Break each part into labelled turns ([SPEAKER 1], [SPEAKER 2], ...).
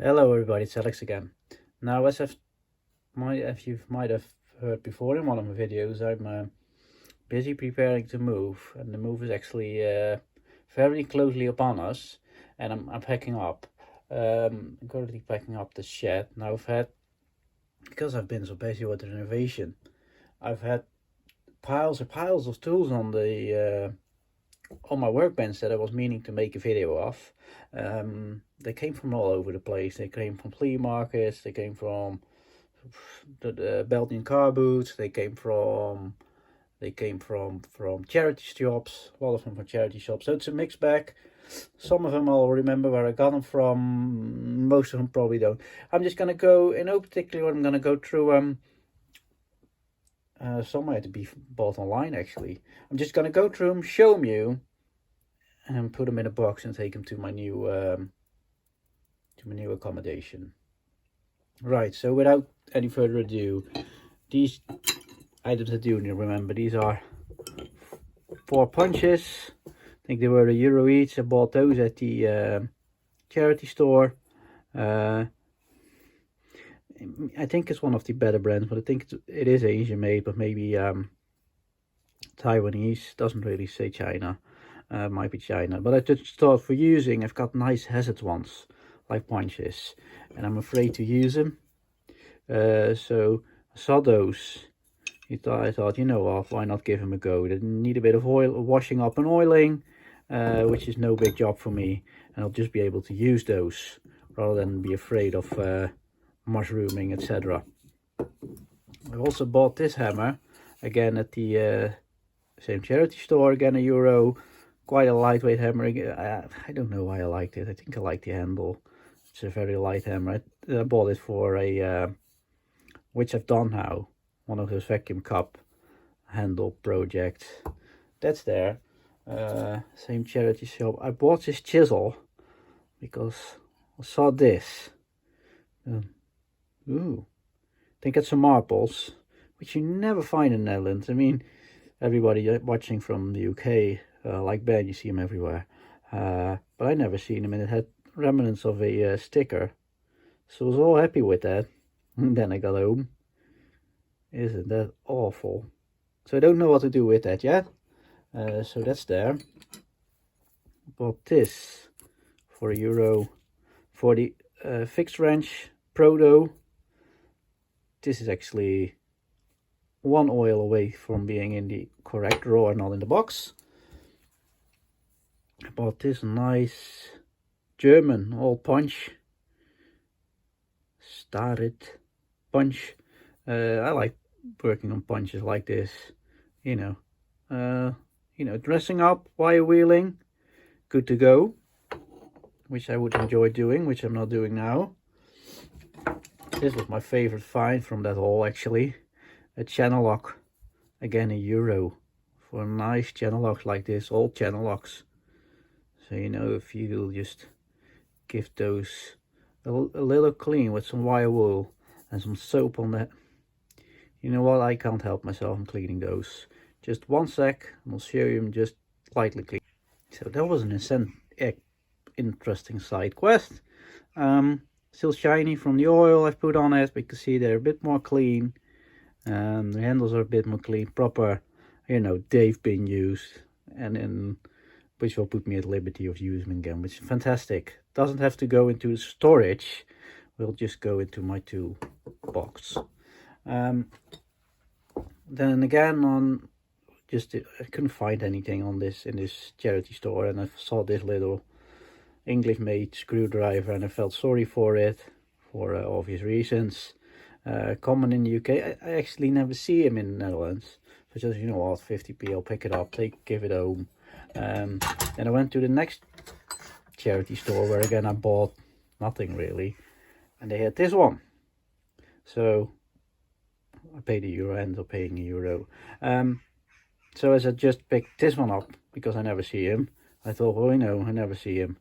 [SPEAKER 1] Hello everybody, it's Alex again. Now, as you might have heard before in one of my videos, I'm busy preparing to move, and the move is actually very closely upon us, and I'm packing up. I'm currently packing up the shed. Now because I've been so busy with the renovation, I've had piles and piles of tools on my workbench that I was meaning to make a video of. They came from all over the place. They came from flea markets. They came from the Belgian car boots. They came from charity shops. A lot of them from charity shops. So it's a mixed bag. Some of them I'll remember where I got them from. Most of them probably don't. I'm just gonna go in no particular order. I'm gonna go through some might be bought online actually. I'm just gonna go through them, show them you, and put them in a box and take them to my new accommodation. Right. So without any further ado, these items I do remember. These are 4 punches. I think they were €1 each. I bought those at the charity store. I think it's one of the better brands, but I think it is Asian made, but maybe Taiwanese. Doesn't really say China. Might be China, but I just thought for using, I've got nice hazard ones like punches, and I'm afraid to use them. So I saw those. I thought, you know what, why not give them a go? They need a bit of oil, washing up and oiling, which is no big job for me, and I'll just be able to use those rather than be afraid of mushrooming, etc. I also bought this hammer again at the same charity store, again €1. Quite a lightweight hammer. I don't know why I liked it. I think I like the handle. It's a very light hammer. I bought it for a which I've done now, one of those vacuum cup handle projects. That's there. Same charity shop. I bought this chisel because I saw this. Ooh, I think it's some marbles, which you never find in the Netherlands. I mean, everybody watching from the UK, like Ben, you see them everywhere. But I never seen them, and it had remnants of a sticker. So I was all happy with that. And then I got home. Isn't that awful? So I don't know what to do with that yet. So that's there. Bought this for €1 for the fixed wrench Proto. This is actually 1 oil away from being in the correct drawer, not in the box. I bought this nice German old punch. Started punch. I like working on punches like this. You know, dressing up, wire wheeling, good to go. Which I would enjoy doing, which I'm not doing now. This was my favorite find from that haul actually. A channel lock, again €1 for nice channel locks like this, old channel locks. So you know, if you just give those a little clean with some wire wool and some soap on that, you know what, I can't help myself in cleaning those. Just 1 sec and I'll show you them just lightly clean. So that was an interesting side quest. Still shiny from the oil I've put on it, but you can see they're a bit more clean. The handles are a bit more clean, proper, you know, they've been used, and then which will put me at liberty of using them again, which is fantastic. Doesn't have to go into storage, will just go into my tool box. Then again, I couldn't find anything on this in this charity store, and I saw this little English made screwdriver and I felt sorry for it for obvious reasons. Common in the UK. I actually never see him in the Netherlands. So just, you know what, 50p, I'll pick it up, give it home. Then I went to the next charity store where again I bought nothing really, and they had this one. So I paid €1, I ended up paying €1. So as I just picked this one up because I never see him, I thought, well, you know, I never see him.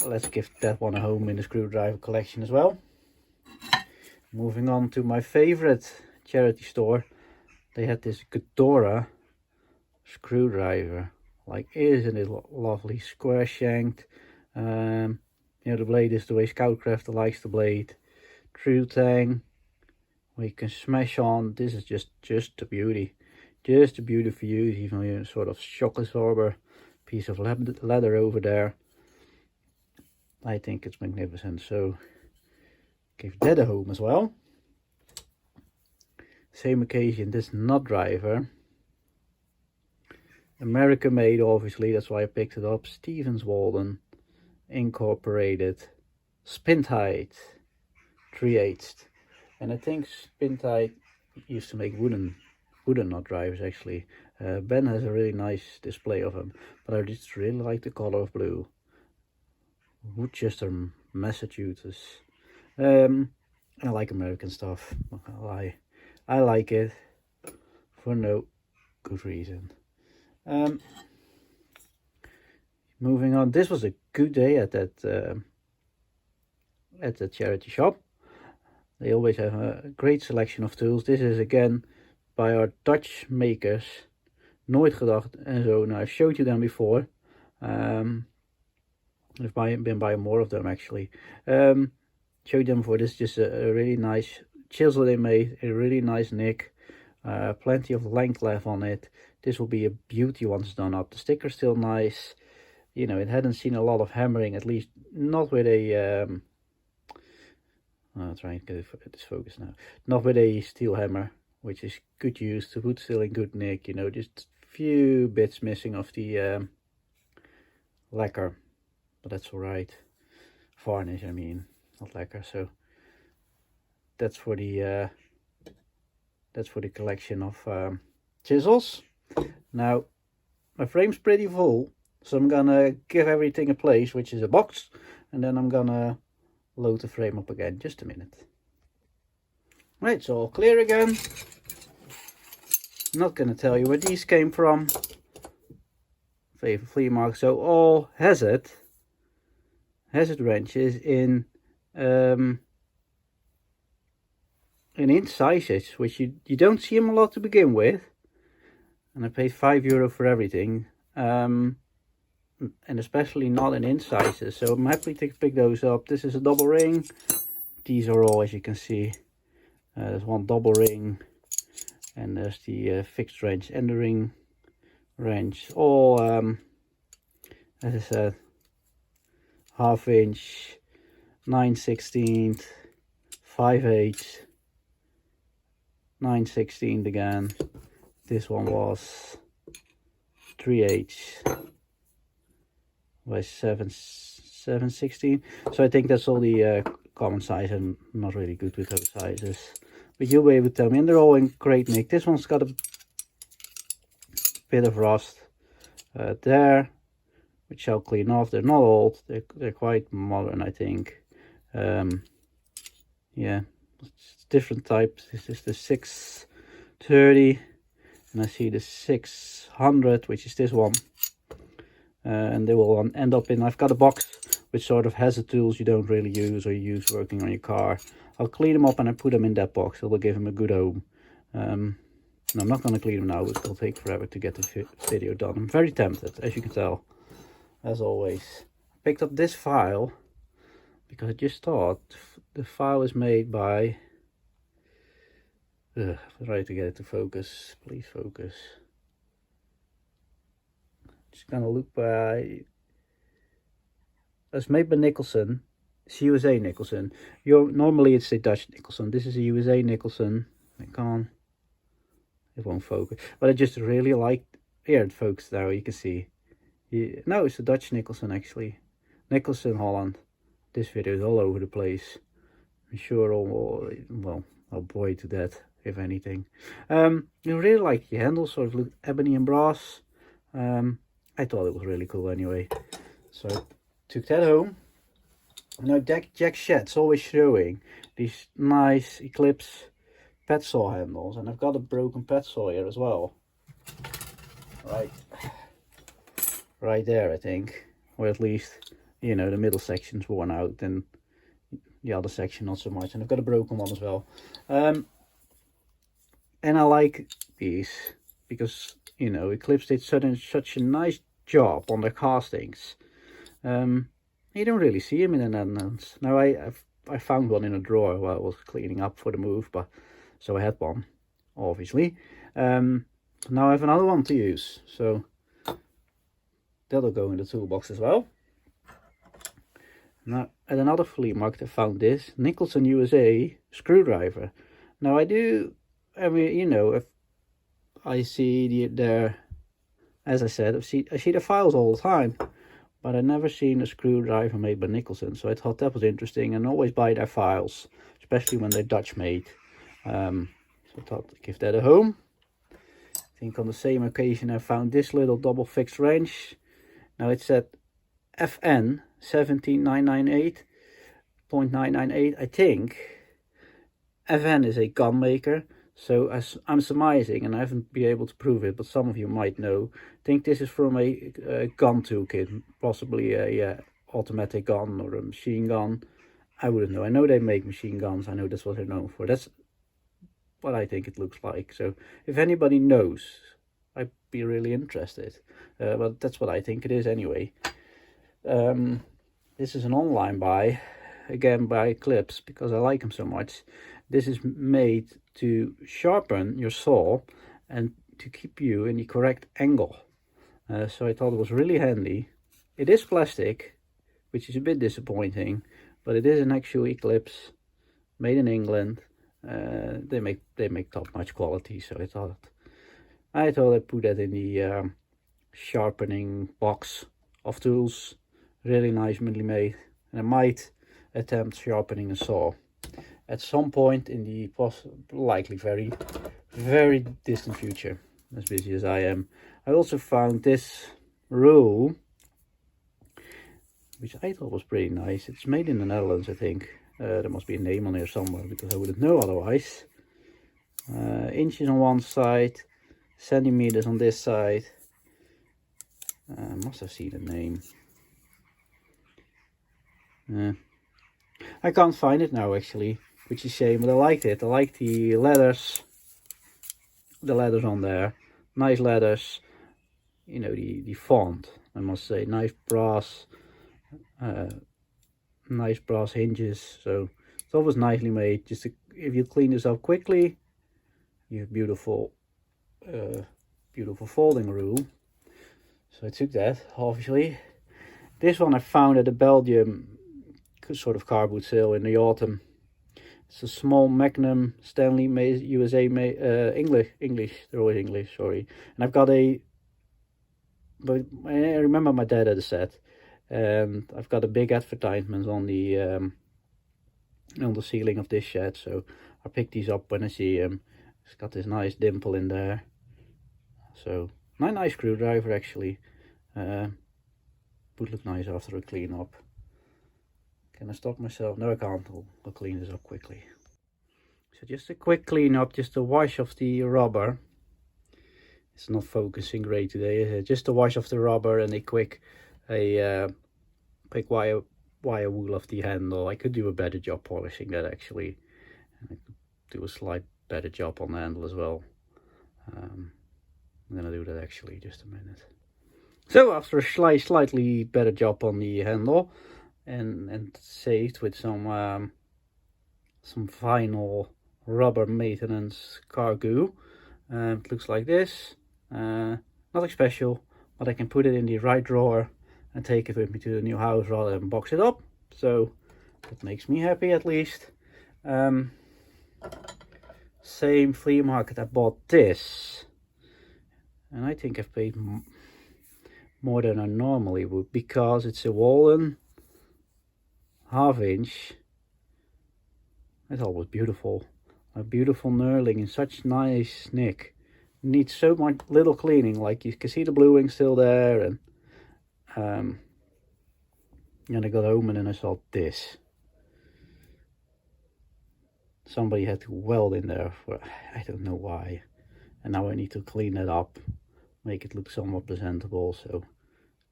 [SPEAKER 1] Let's give that one a home in the screwdriver collection as well. Moving on to my favorite charity store. They had this Ghidorah screwdriver. Like, isn't it lovely? Square shanked. You know, the blade is the way Scoutcrafter likes the blade. True Tang, where you can smash on. This is just a beauty. Just a beauty for use, even a sort of shock absorber piece of leather over there. I think it's magnificent, so give that a home as well. Same occasion, this nut driver. American made, obviously, that's why I picked it up. Stevens Walden Incorporated. Spintide 3/8. And I think Spintide used to make wooden nut drivers actually. Ben has a really nice display of them, but I just really like the color of blue. Worcester, Massachusetts. I like American stuff. I'm not gonna lie. I like it for no good reason. Moving on. This was a good day at that charity shop. They always have a great selection of tools. This is again by our Dutch makers. Nooit Gedacht en zo. Now, I've showed you them before. I've been buying more of them actually. Showed them before. This is just a really nice chisel they made. A really nice nick. Plenty of length left on it. This will be a beauty once it's done up. The sticker's still nice. You know, it hadn't seen a lot of hammering, at least not with a I'll try and get this focus now. Not with a steel hammer, which is good use. The wood still in good nick, you know, just a few bits missing of the lacquer, but that's alright. Varnish, I mean, not lacquer. So that's for the collection of chisels. Now my frame's pretty full, so I'm gonna give everything a place, which is a box, and then I'm gonna load the frame up again. Just a minute. Right, it's all clear again. I'm not gonna tell you where these came from. Favorite flea market. So all hazard wrenches in inch sizes, which you don't see them a lot to begin with. And I paid €5 for everything. And especially not in inch sizes, so I'm happy to pick those up. This is a double ring. These are all, as you can see, there's one double ring, and there's the fixed wrench and the ring wrench, all as I said, 1/2 inch, 9/16, 5/8, 9/16 again. This one was 3/8 by 7/16. So I think that's all the common size. I'm not really good with those sizes, but you'll be able to tell me. And they're all in great nick. This one's got a bit of rust there, which I'll clean off. They're not old. They're quite modern, I think. Yeah, it's different types. This is the 630, and I see the 600, which is this one. And they will end up in, I've got a box with sort of hazard tools you don't really use or use working on your car. I'll clean them up and I put them in that box. It'll give them a good home. And I'm not going to clean them now, but it'll take forever to get the video done. I'm very tempted, as you can tell, as always. I picked up this file because I just thought the file is made by, try to get it to focus, please focus. Just gonna look by. It's made by Nicholson. It's USA Nicholson. Normally it's a Dutch Nicholson. This is a USA Nicholson. It won't focus. But I just really like. Here it focuses now. You can see. No, it's a Dutch Nicholson actually. Nicholson, Holland. This video is all over the place. I'm sure well, I'll bore you to death if anything. You really like the handles, sort of look ebony and brass. I thought it was really cool anyway, so I took that home. Now Jack Shed's always showing these nice Eclipse pet saw handles, and I've got a broken pet saw here as well. Right there, I think, or at least, you know, the middle section's worn out and the other section not so much, and I've got a broken one as well. And I like these because, you know, Eclipse did such a nice job on their castings. You don't really see them in the Netherlands. Now I found one in a drawer while I was cleaning up for the move, but so I had one, obviously. Now I have another one to use, so that'll go in the toolbox as well. Now at another flea market I found this Nicholson USA screwdriver. Now I mean, you know, if I see their, as I said, I see the files all the time, but I never seen a screwdriver made by Nicholson, so I thought that was interesting, and always buy their files, especially when they're Dutch made. So I thought I'd give that a home. I think on the same occasion I found this little double fixed wrench. Now it said FN 17998.998. I think FN is a gun maker, so as I'm surmising, and I haven't been able to prove it, but some of you might know, I think this is from a gun toolkit, possibly a automatic gun or a machine gun. I wouldn't know. I know they make machine guns. I know that's what they're known for. That's what I think it looks like. So if anybody knows, I'd be really interested. But that's what I think it is anyway. This is an online buy, again by Clips, because I like them so much. This is made to sharpen your saw and to keep you in the correct angle. So I thought it was really handy. It is plastic, which is a bit disappointing, but it is an actual Eclipse, made in England. They make top-notch quality, so I thought I'd put that in the sharpening box of tools. Really nicely made, and I might attempt sharpening a saw at some point in the likely very distant future, as busy as I am. I also found this rule, which I thought was pretty nice. It's made in the Netherlands, I think. There must be a name on here somewhere, because I wouldn't know otherwise. Inches on one side, centimeters on this side. Must have seen the name. I can't find it now actually, which is a shame, but I liked it. I like the letters on there. Nice letters. You know, the font, I must say, nice brass hinges. So it's always nicely made. Just if you clean this up quickly, you have beautiful folding rule. So I took that, obviously. This one I found at a Belgium sort of car boot sale in the autumn. It's a small Magnum Stanley made, USA made, English, they're always English, sorry. And I've got but I remember my dad had a set, and I've got a big advertisement on the ceiling of this shed, so I pick these up when I see him. It's got this nice dimple in there, so nice screwdriver actually. Would look nice after a clean up. Can I stop myself? No, I can't. I'll clean this up quickly. So just a quick clean up, just a wash of the rubber. It's not focusing great today, is it? Just a wash of the rubber and a quick wire wool of the handle. I could do a better job polishing that actually. I could do a slight better job on the handle as well. I'm gonna do that actually, just a minute. So after a slightly better job on the handle, and saved with some final rubber maintenance car goo, it looks like this. Nothing special, but I can put it in the right drawer and take it with me to the new house rather than box it up. So that makes me happy at least. Same flea market I bought this, and I think I've paid more than I normally would, because it's a Wallen 1/2 inch. I thought it was beautiful. A beautiful knurling in such nice nick. Needs so much little cleaning, like you can see the blue ink still there, and I got home and then I saw this. Somebody had to weld in there for I don't know why, and now I need to clean it up, make it look somewhat presentable. So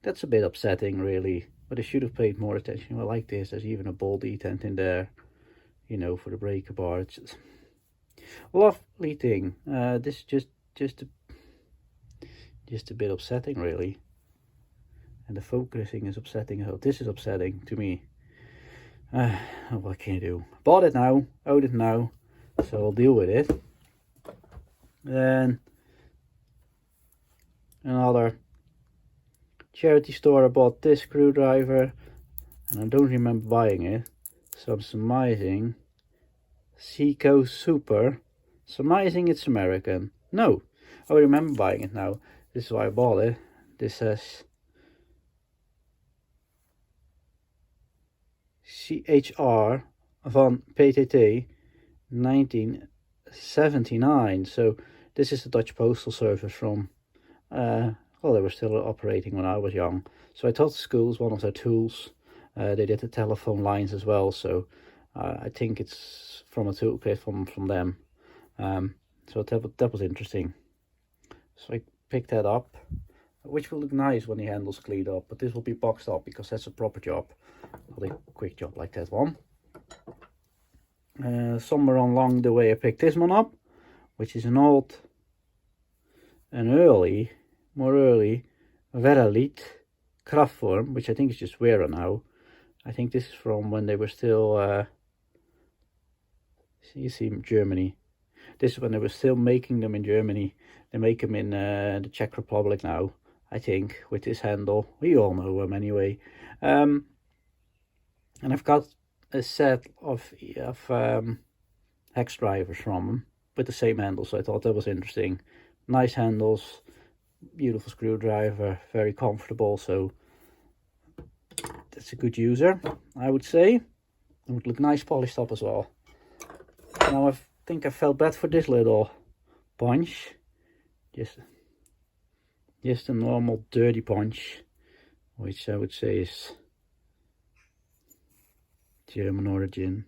[SPEAKER 1] that's a bit upsetting really, but I should have paid more attention. I like this. There's even a ball detent in there, you know, for the breaker bar. It's just a lovely thing. This is just a bit upsetting really. and the focusing is upsetting. So this is upsetting to me. What can you do? Bought it now, owned it now, so I'll deal with it. Then another charity store, I bought this screwdriver, and I don't remember buying it, so I'm surmising Seco Super. Surmising it's American. No, I remember buying it now. This is why I bought it. This says CHR van PTT 1979. So this is the Dutch Postal Service from, well, they were still operating when I was young. So I taught schools, one of their tools. They did the telephone lines as well, so I think it's from a toolkit from them. So that was interesting. So I picked that up, which will look nice when the handle's cleaned up, but this will be boxed up because that's a proper job, not a quick job like that one. Somewhere along the way I picked this one up, which is more early Veralite Kraftform, which I think is just Vera now. I think this is from when they were still, you see, Germany. This is when they were still making them in Germany. They make them in the Czech Republic now, I think, with this handle. We all know them anyway. And I've got a set of hex drivers from them with the same handle, so I thought that was interesting. Nice handles, beautiful screwdriver, very comfortable, so that's a good user, I would say. It would look nice polished up as well. Now I think I felt bad for this little punch. Just a normal dirty punch, which I would say is German origin.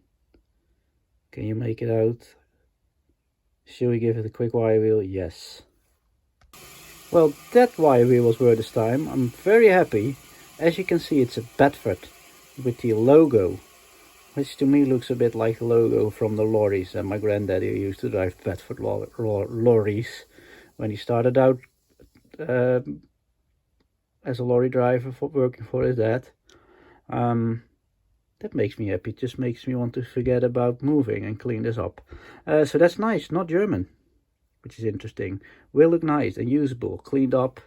[SPEAKER 1] Can you make it out? Shall we give it a quick wire wheel? Yes. Well, that wire wheel was worth its time. I'm very happy. As you can see, it's a Bedford with the logo, which to me looks a bit like the logo from the lorries. And my granddaddy used to drive Bedford lorries when he started out as a lorry driver working for his dad. That makes me happy. It just makes me want to forget about moving and clean this up. So that's nice, not German, which is interesting. Will look nice and usable, cleaned up,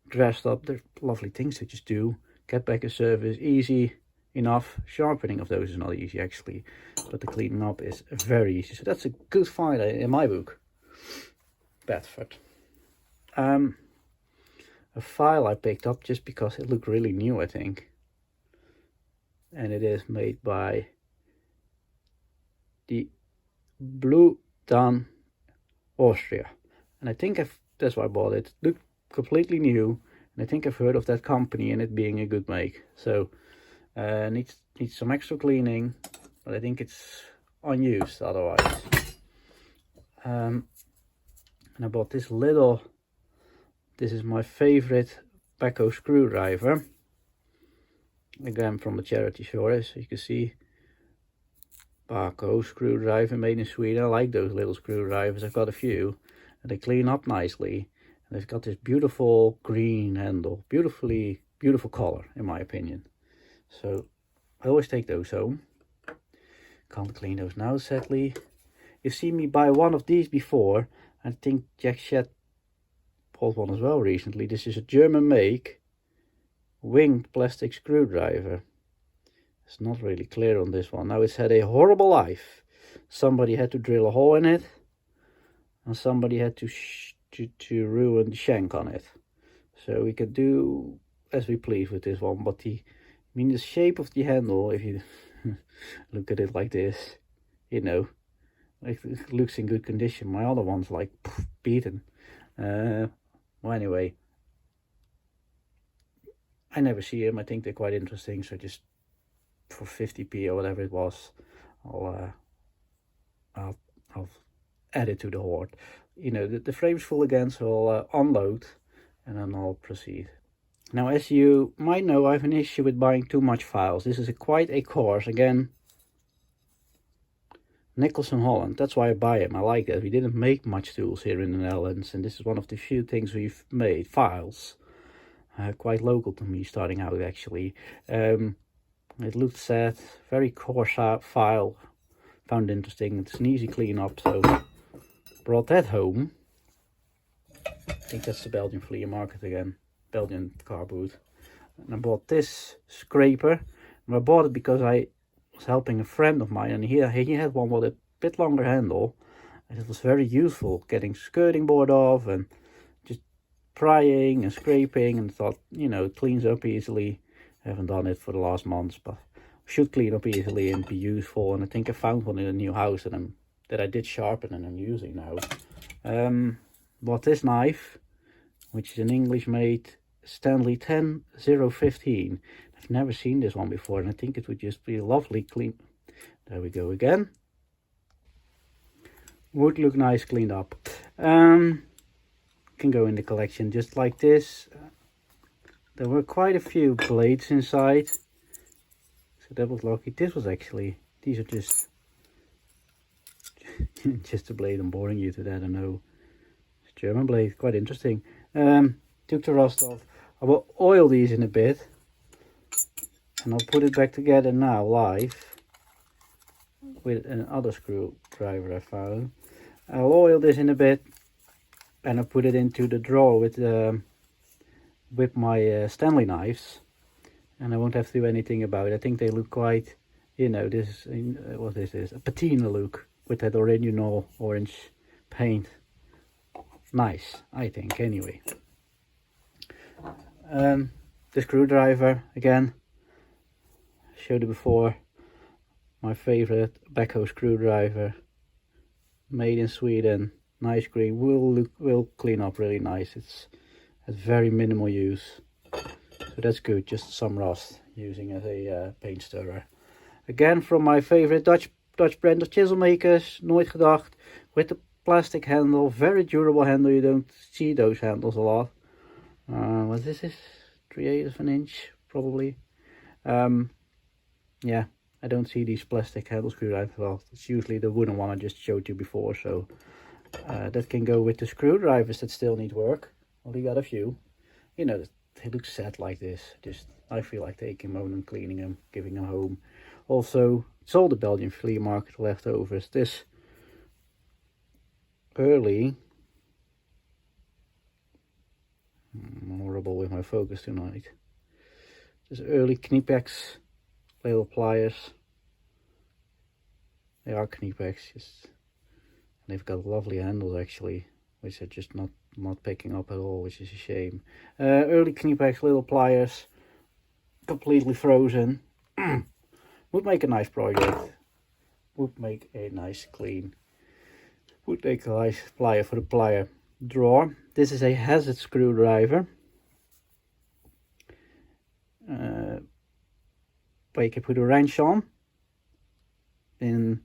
[SPEAKER 1] dressed up. They're lovely things to just do. Get back a service, easy enough. Sharpening of those is not easy actually, but the cleaning up is very easy. So that's a good find in my book. Bedford. A file I picked up just because it looked really new, I think. And it is made by the Blue Dan Austria. And I think that's why I bought it. It looked completely new. And I think I've heard of that company and it being a good make. So needs some extra cleaning, but I think it's unused otherwise. And I bought this is my favorite backhoe screwdriver. Again from the charity store, as you can see. Backhoe screwdriver made in Sweden. I like those little screwdrivers. I've got a few and they clean up nicely. And they've got this beautiful green handle. Beautiful color in my opinion. So I always take those home. Can't clean those now sadly. You've seen me buy one of these before. I think Jack Shed bought one as well recently. This is a German make winged plastic screwdriver. It's not really clear on this one. Now it's had a horrible life. Somebody had to drill a hole in it, and somebody had to ruin the shank on it. So we can do as we please with this one, but the shape of the handle, if you look at it like this, you know, it looks in good condition. My other one's like beaten. Well, anyway, I never see them. I think they're quite interesting, so just for 50p or whatever it was, I'll add it to the hoard. You know, the frame's full again, so I'll unload and then I'll proceed. Now, as you might know, I have an issue with buying too much files. This is quite a course. Again, Nicholson Holland. That's why I buy them. I like that. We didn't make much tools here in the Netherlands, and this is one of the few things we've made, files. quite local to me starting out actually. It looked sad, very coarse file, found interesting. It's an easy clean up, so brought that home. I think that's the Belgian flea market again, Belgian car boot. And I bought this scraper, and I bought it because I was helping a friend of mine, and he had one with a bit longer handle, and it was very useful getting skirting board off and just prying and scraping, and thought, you know, it cleans up easily. I haven't done it for the last months, but should clean up easily and be useful. And I think I found one in a new house that I did sharpen and I'm using now. Bought this knife, which is an English made Stanley 10015. I've never seen this one before, and I think it would just be lovely clean. There we go again. Would look nice cleaned up. Can go in the collection just like this. There were quite a few blades inside, so that was lucky. This was actually, these are just just a blade. I'm boring you to that, I know. It's German blade, quite interesting. Took the rust off. I will oil these in a bit, and I'll put it back together now live with another screwdriver I found. I'll oil this in a bit, and I'll put it into the drawer with my Stanley knives, and I won't have to do anything about it. I think they look quite, you know, this is what this is, a patina look with that original orange paint. Nice, I think, anyway. The screwdriver again, showed it before. My favorite backhoe screwdriver, made in Sweden, nice green, will clean up really nice. It's has very minimal use, so that's good. Just some rust, using as a paint stirrer. Again, from my favorite Dutch brand of chisel makers, Nooit Gedacht, with the plastic handle, very durable handle. You don't see those handles a lot. What is this? 3/8 of an inch, probably. Yeah, I don't see these plastic handle screwdrivers. Well, it's usually the wooden one I just showed you before, so that can go with the screwdrivers that still need work. Only got a few. You know, they look set like this. Just, I feel like taking them home and cleaning them, giving them home. Also, it's all the Belgian flea market leftovers. This early, I'm horrible with my focus tonight. This early Knipex little pliers. They are Knipex, just they've got lovely handles actually, which are just not picking up at all, which is a shame. Early Knipex little pliers, completely frozen. Would make a nice project. Would make a nice clean. Would make a nice plier for the plier drawer. This is a hazard screwdriver. But you can put a wrench on, in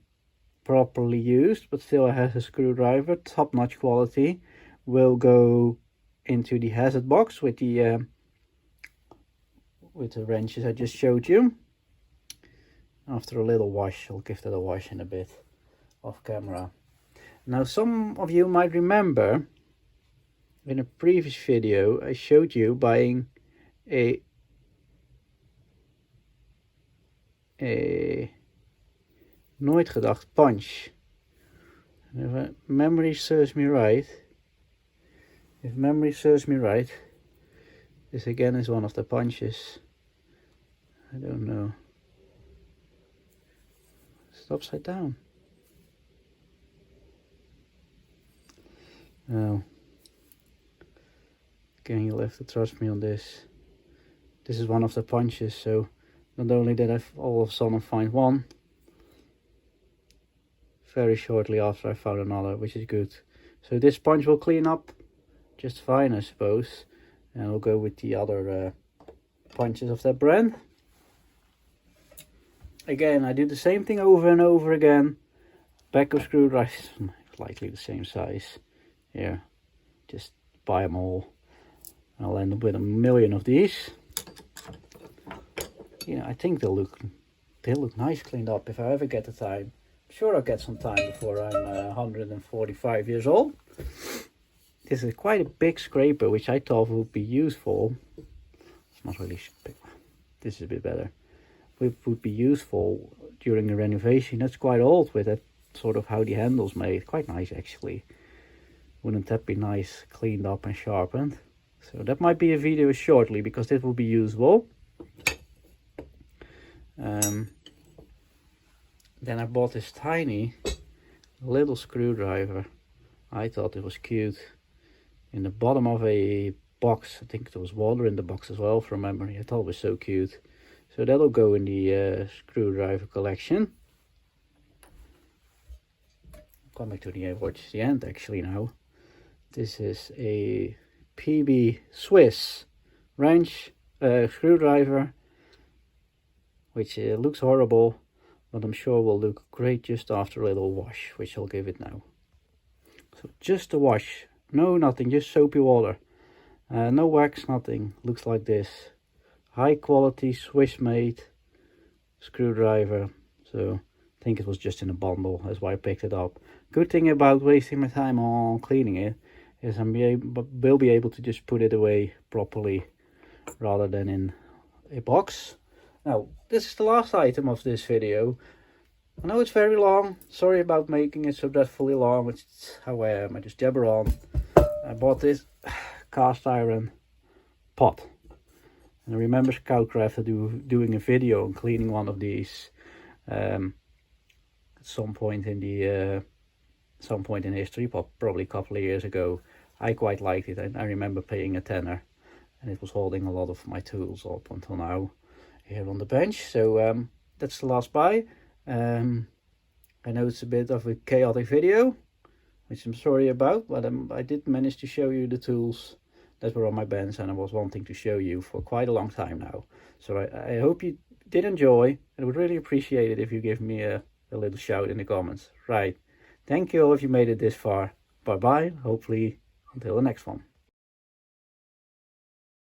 [SPEAKER 1] properly used, but still a hazard screwdriver, top-notch quality. Will go into the hazard box with the wrenches I just showed you. After a little wash, I'll give that a wash in a bit off camera. Now, some of you might remember in a previous video I showed you buying a Nooit Gedacht punch. And if memory serves me right, this again is one of the punches. I don't know. It's upside down. Oh. Again, you'll have to trust me on this. This is one of the punches, so not only did I all of a sudden find one, very shortly after I found another, which is good. So this punch will clean up just fine, I suppose, and I'll go with the other punches of that brand. Again, I do the same thing over and over again. Backhoe screwdrivers, likely the same size. Here, just buy them all. I'll end up with a million of these. You know, I think they'll look nice cleaned up if I ever get the time. I'm sure I'll get some time before I'm 145 years old. This is quite a big scraper, which I thought would be useful not really, this is a bit better. It would be useful during the renovation. That's quite old with that sort of how the handle's made. Quite nice actually. Wouldn't that be nice, cleaned up and sharpened? So that might be a video shortly, because this will be useful. Then I bought this tiny little screwdriver. I thought it was cute. In the bottom of a box. I think there was water in the box as well from memory. I thought it was so cute. So that'll go in the screwdriver collection. Coming to towards the end actually now. This is a PB Swiss wrench screwdriver, which looks horrible, but I'm sure will look great just after a little wash, which I'll give it now. So just a wash, no nothing, just soapy water, no wax, nothing. Looks like this. High quality Swiss made screwdriver. So I think it was just in a bundle, that's why I picked it up. Good thing about wasting my time on cleaning it is will be able to just put it away properly rather than in a box. Now, this is the last item of this video. I know it's very long. Sorry about making it so dreadfully long. It's how I am. I just jabber on. I bought this cast iron pot. And I remember Scoutcraft doing a video on cleaning one of these at some point in history, probably a couple of years ago. I quite liked it. I remember paying a tenner, and it was holding a lot of my tools up until now here on the bench. So that's the last buy. I know it's a bit of a chaotic video, which I'm sorry about, but I did manage to show you the tools that were on my bench, and I was wanting to show you for quite a long time now. So I hope you did enjoy. I would really appreciate it if you give me a little shout in the comments. Right, thank you all if you made it this far. Bye bye, hopefully until the next one.